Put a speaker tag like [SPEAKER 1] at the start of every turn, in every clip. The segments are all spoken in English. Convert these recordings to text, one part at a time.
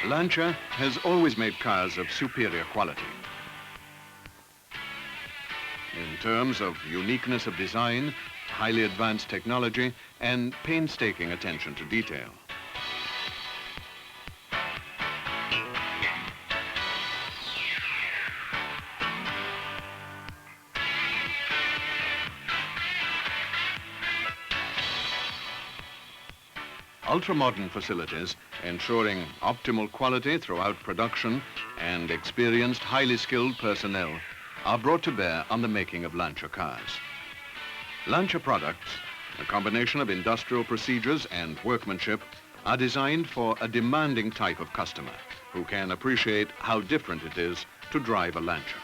[SPEAKER 1] Lancia has always made cars of superior quality. In terms of uniqueness of design, highly advanced technology, and painstaking attention to detail. Ultra-modern facilities ensuring optimal quality throughout production and experienced, highly skilled personnel are brought to bear on the making of Lancia cars. Lancia products, a combination of industrial procedures and workmanship, are designed for a demanding type of customer who can appreciate how different it is to drive a Lancia.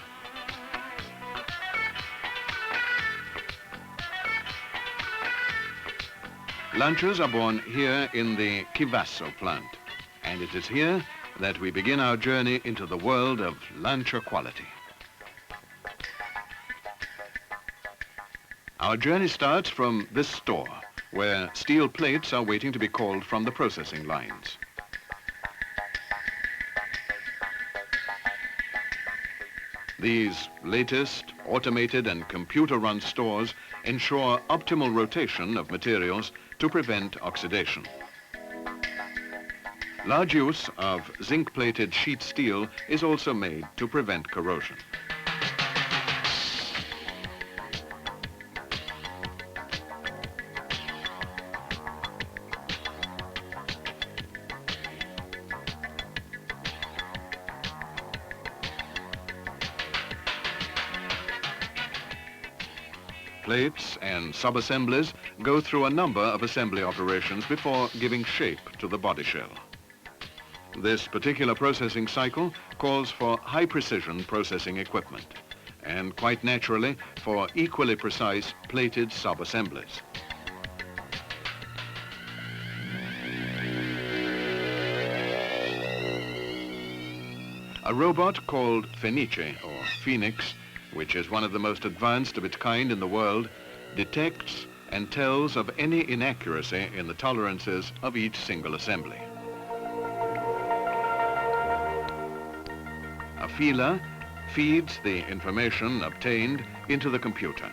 [SPEAKER 1] Lancias are born here in the Chivasso plant, and it is here that we begin our journey into the world of Lancia quality. Our journey starts from this store, where steel plates are waiting to be called from the processing lines. These latest automated and computer-run stores ensure optimal rotation of materials to prevent oxidation. Large use of zinc-plated sheet steel is also made to prevent corrosion. Plates and sub-assemblies go through a number of assembly operations before giving shape to the body shell. This particular processing cycle calls for high-precision processing equipment, and quite naturally for equally precise plated sub-assemblies. A robot called Fenice, or Phoenix, which is one of the most advanced of its kind in the world, detects and tells of any inaccuracy in the tolerances of each single assembly. A feeler feeds the information obtained into the computer,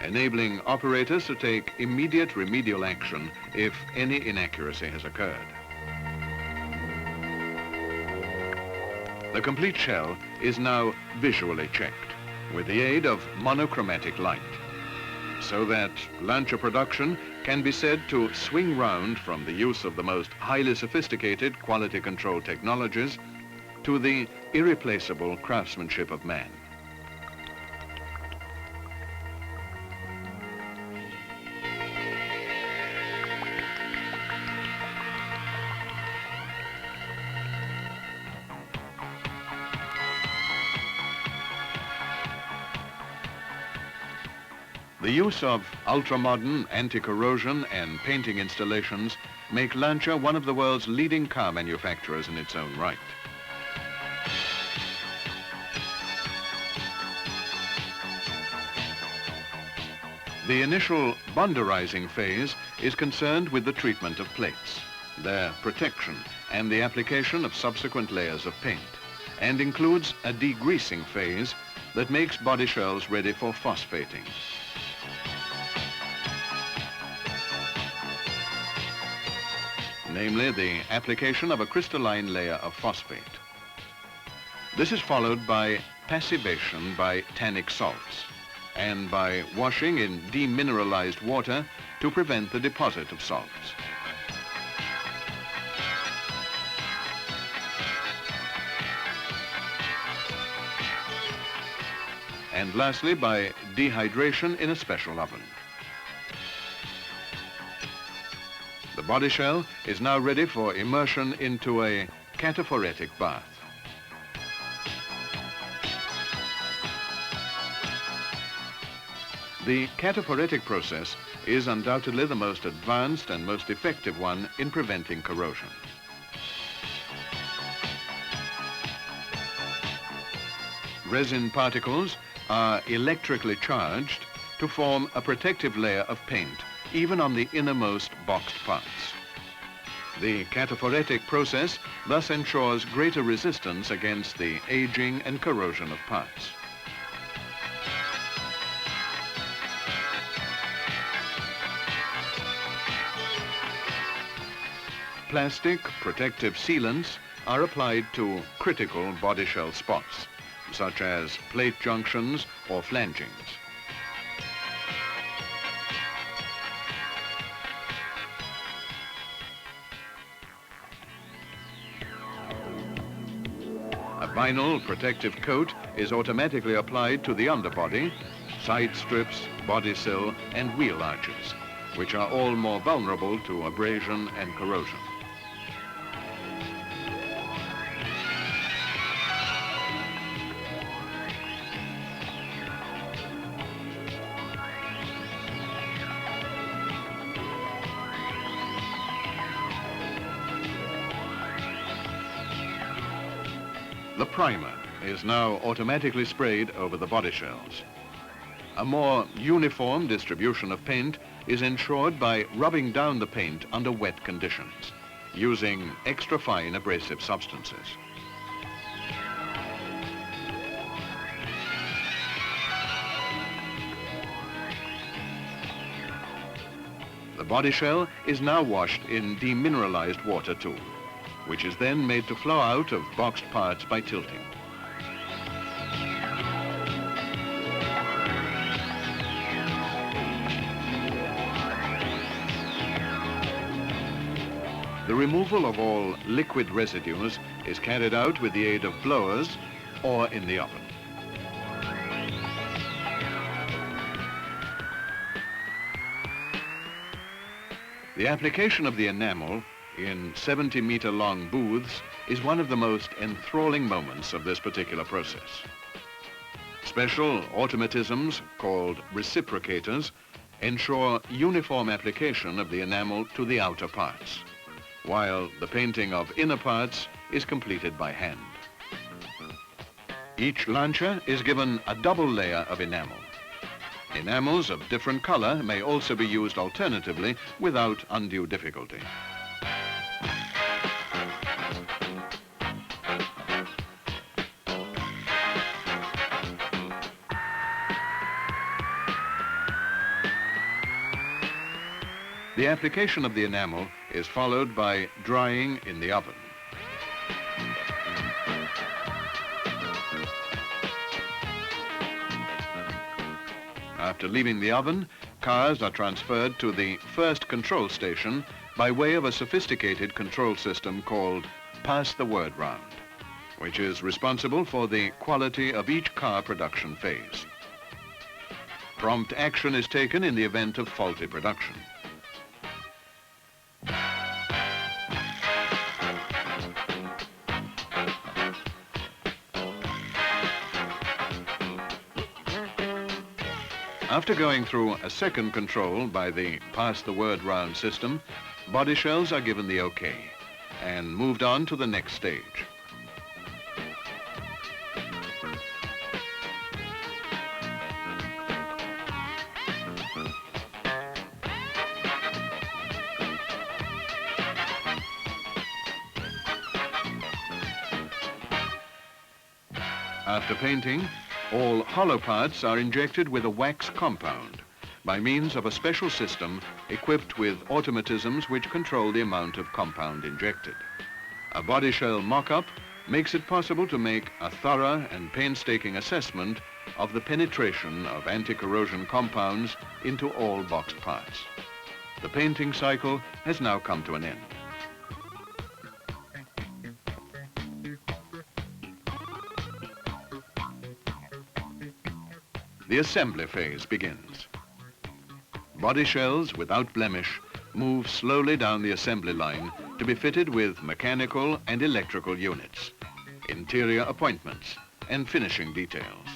[SPEAKER 1] enabling operators to take immediate remedial action if any inaccuracy has occurred. The complete shell is now visually checked with the aid of monochromatic light, so that Lancia production can be said to swing round from the use of the most highly sophisticated quality control technologies to the irreplaceable craftsmanship of man. The use of ultra-modern anti-corrosion and painting installations make Lancia one of the world's leading car manufacturers in its own right. The initial bonderizing phase is concerned with the treatment of plates, their protection, and the application of subsequent layers of paint, and includes a degreasing phase that makes body shells ready for phosphating. Namely the application of a crystalline layer of phosphate. This is followed by passivation by tannic salts and by washing in demineralized water to prevent the deposit of salts. And lastly, by dehydration in a special oven. The body shell is now ready for immersion into a cataphoretic bath. The cataphoretic process is undoubtedly the most advanced and most effective one in preventing corrosion. Resin particles are electrically charged to form a protective layer of paint, even on the innermost boxed parts. The cataphoretic process thus ensures greater resistance against the aging and corrosion of parts. Plastic protective sealants are applied to critical body shell spots, such as plate junctions or flangings. A vinyl protective coat is automatically applied to the underbody, side strips, body sill, and wheel arches, which are all more vulnerable to abrasion and corrosion. The primer is now automatically sprayed over the body shells. A more uniform distribution of paint is ensured by rubbing down the paint under wet conditions, using extra fine abrasive substances. The body shell is now washed in demineralized water too, which is then made to flow out of boxed parts by tilting. The removal of all liquid residues is carried out with the aid of blowers or in the oven. The application of the enamel in 70-meter-long booths is one of the most enthralling moments of this particular process. Special automatisms called reciprocators ensure uniform application of the enamel to the outer parts, while the painting of inner parts is completed by hand. Each Lancia is given a double layer of enamel. Enamels of different color may also be used alternatively without undue difficulty. The application of the enamel is followed by drying in the oven. After leaving the oven, cars are transferred to the first control station by way of a sophisticated control system called Pass the Word Round, which is responsible for the quality of each car production phase. Prompt action is taken in the event of faulty production. After going through a second control by the Pass the Word Round system, body shells are given the OK and moved on to the next stage. After painting, all hollow parts are injected with a wax compound by means of a special system equipped with automatisms which control the amount of compound injected. A body shell mock-up makes it possible to make a thorough and painstaking assessment of the penetration of anti-corrosion compounds into all boxed parts. The painting cycle has now come to an end. The assembly phase begins. Body shells without blemish move slowly down the assembly line to be fitted with mechanical and electrical units, interior appointments, and finishing details.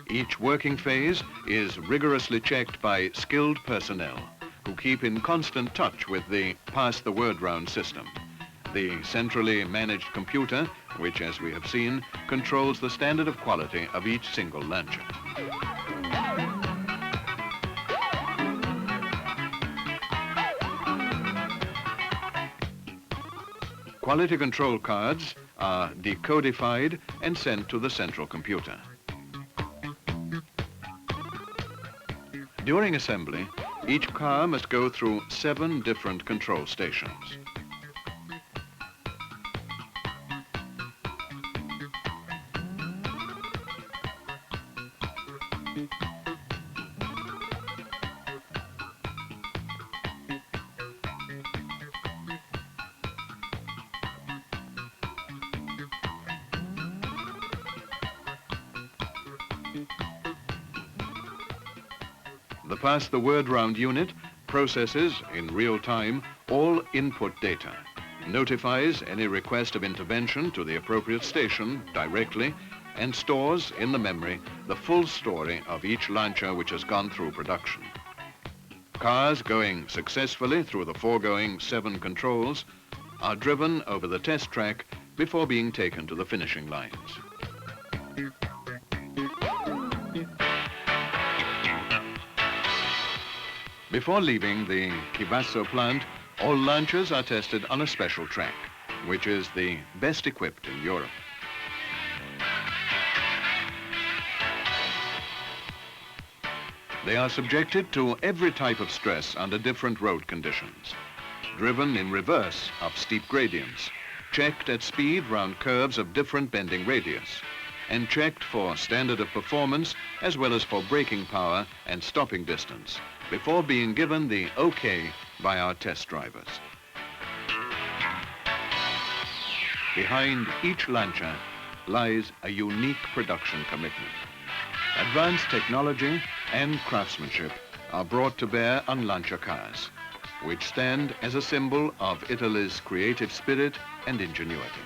[SPEAKER 1] Each working phase is rigorously checked by skilled personnel who keep in constant touch with the Pass the Word Round system, the centrally managed computer which, as we have seen, controls the standard of quality of each single Lancia. Quality control cards are decodified and sent to the central computer. During assembly, each car must go through 7 different control stations. The pass-the-word-round unit processes in real time all input data, notifies any request of intervention to the appropriate station directly, and stores in the memory the full story of each Lancia which has gone through production. Cars going successfully through the foregoing 7 controls are driven over the test track before being taken to the finishing lines. Before leaving the Chivasso plant, all Lancias are tested on a special track, which is the best equipped in Europe. They are subjected to every type of stress under different road conditions, driven in reverse up steep gradients, checked at speed round curves of different bending radius, and checked for standard of performance as well as for braking power and stopping distance, before being given the OK by our test drivers. Behind each Lancia lies a unique production commitment. Advanced technology and craftsmanship are brought to bear on Lancia cars, which stand as a symbol of Italy's creative spirit and ingenuity.